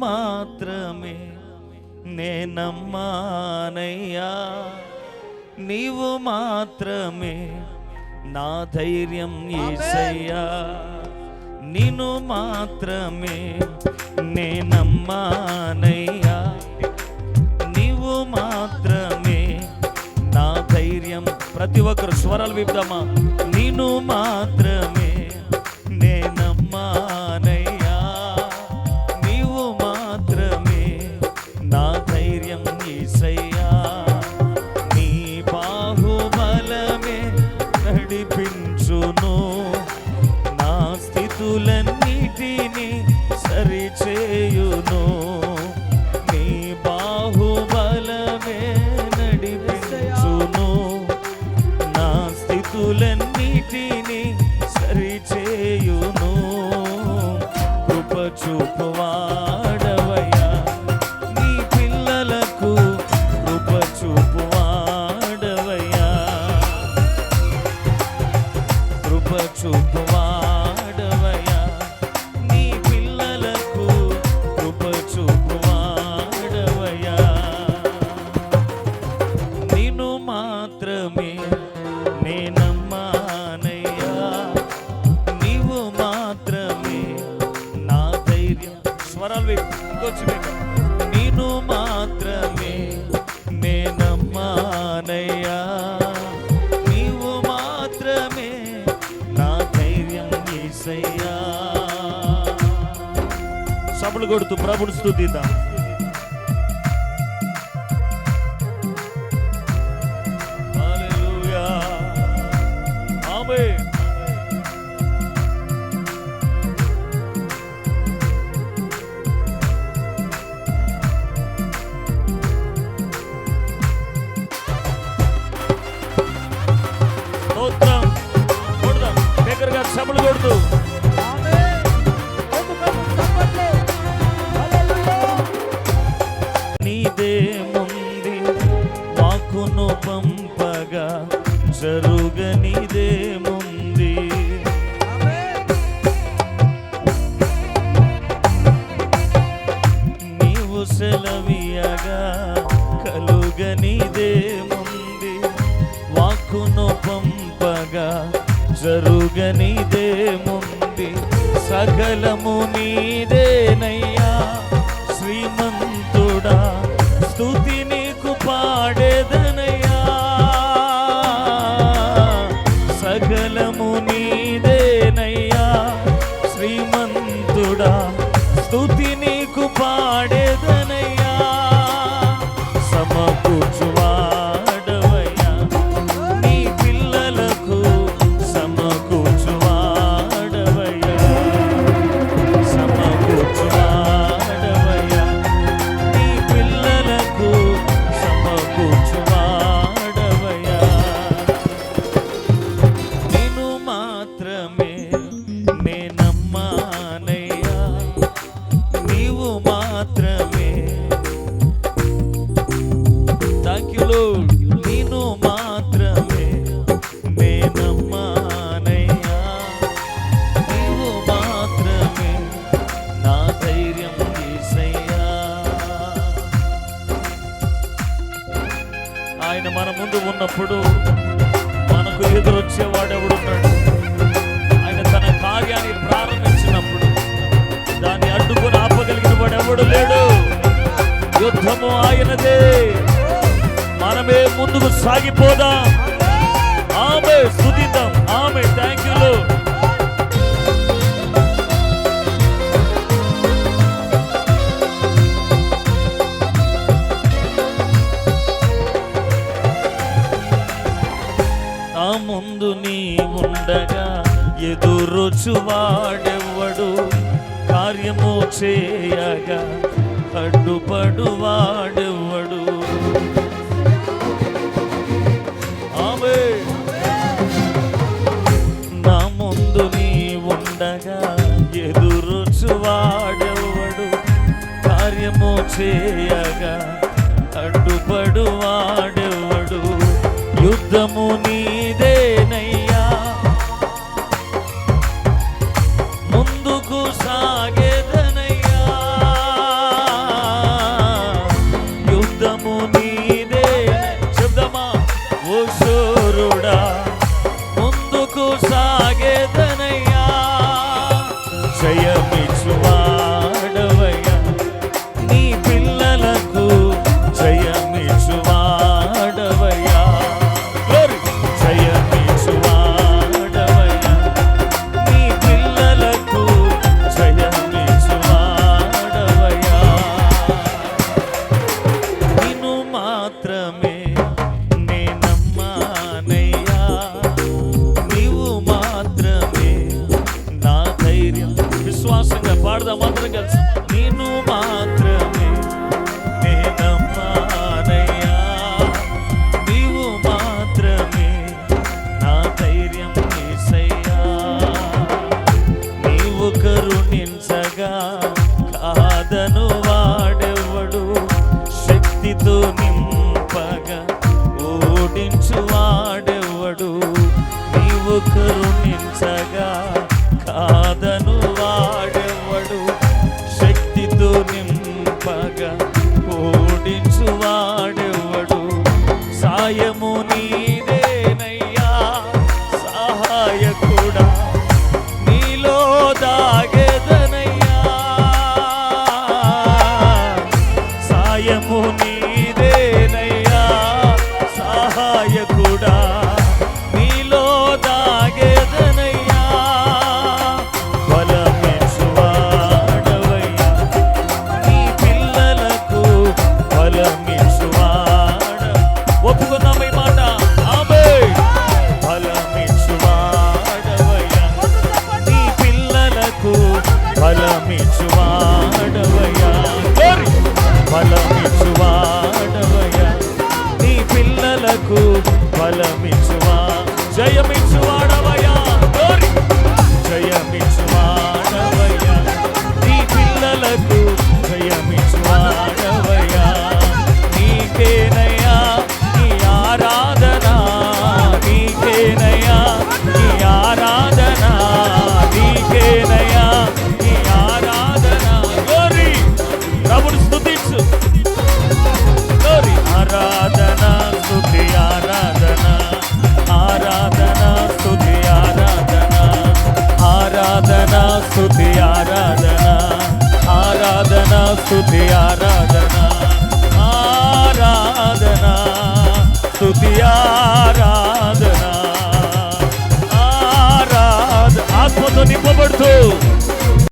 మాత్రమే నేనమ్మానయ్యా, నీవు మాత్రమే నా ధైర్యం యేసయ్యా, నిన్ను మాత్రమే నేనమ్మానయ్యా, నీవు మాత్రమే నా ధైర్యం. ప్రతి ఒక్కరు స్వరాలు విప్దామా. నిన్ను మాత్రమే నేనమ్మానయ్యా, నీవు మాత్రమే నా ధైర్యం యేసయ్యా, నీ బాహుబలమే నడిపించును, నా స్థితులన్నిటినీ సరిచేయును, నీ బాహుబలమే నడిపించును, నా స్థితులన్నిటినీ సరిచేయును. కృప చూపువాడవయ్యా, నీ పిల్లలకు కృప చూపువాడవయ్యా, కృప చూపువాడవయ్యా, నీ పిల్లలకు కృప చూపువాడవయ్యా, నిన్ను మాత్రమే నేనమ్మానయ్యా, నీవు మాత్రమే నా ధైర్యం. స్వరాలు నిన్ను మాత్రమే నేనమ్మానయ్యా, నీవు మాత్రమే నా ధైర్యం యేసయ్యా. సభలు కొడుతూ ప్రభుని స్తుతిద్దాం. హల్లెలూయా, ఆమేన్. స్తోత్రం. కొడదాం దగ్గరగా సభలు కొడుతూ. నీదేముంది వాక్కును పంపగా జరుగనిదేముంది, నీవు సెలవీయగా కలుగనిదేముంది, వాక్కును పంపగా జరుగనిదేముంది, సకలము నీదేనయ్యా శ్రీమంతుడా, స్తుతి నీకు పాడేదనయ్యా, సకలము నీదేనయ్యా శ్రీమంతుడా, స్తుతి నీకు పాడేదనయ్యా, సమకూర్చువాడవయ్యా, నీ పిల్లలకు సమకూర్చువాడవయ్యా, సమకూర్చువాడవయ్యా, నీ పిల్లలకు సమకూర్చువాడవయ్యా, నిన్ను మాత్రమే నేనమ్మానయ్యా, నీవు మాత్రమే. Thank you lord. నిన్ను మాత్రమే నేనమ్మానయ్యా, నీవు మాత్రమే నా ధైర్యం యేసయ్యా. ఆయన మన ముందు ఉన్నప్పుడు మనకు ఎదురొచ్చేవాడెవడున్నాడు? ఆయన తన కార్యాన్ని ప్రారంభించినప్పుడు దాన్ని అడ్డుకొని ఆపగలిగిన వాడెవడు లేడు. యుద్ధము ఆయనదే, మనమే ముందుకు సాగిపోదాం. ఆమె స్తుతిద్దాం. ఆమె థ్యాంక్ యూ లార్డ్. నా ముందు నీ ఉండగా ఎదురొచ్చువాడెవ్వడు, కార్యము చేయగా అడ్డుపడువాడెవ్వడు. ఆమేన్. నా ముందు నీ ఉండగా ఎదురొచ్చువాడెవ్వడు, కార్యము చేయగా అడ్డుపడువాడెవ్వడు. యుద్ధము నీదేనయ్యా, ముందుకు సాగేదనయ్యా, శక్తితో నింపగా ఓడించువాడెవడు? నీవు కరుణించగా కాదను వాడెవడు? శక్తితో నింపగా ఓడించువాడెవడు? సాయము నీదేనయ్యా సహాయకుడా, నీలో దాగెదనయ్యా. సాయము నీదేనయ్యా సహాయకుడా, నీలో దాగెదనయ్యా. బలమిచ్చువాడవయ్యా, నీ పిల్లలకు బలమిచ్చువాడ. ఒప్పుకుందాం ఈ మాట. ఆమేన్. బలమిచ్చువాడవయ్యా, నీ పిల్లలకు బలమిచ్చువాడవయ్యా. బలమిచ్చువాడవయ్యా, నీ పిల్లలకు బలమిచ్చువా. జయమిచ్చువాడవయ్యా, జయమిచ్చువాడవయ్యా, నీ పిల్లలకు జయమిచ్చువాడ.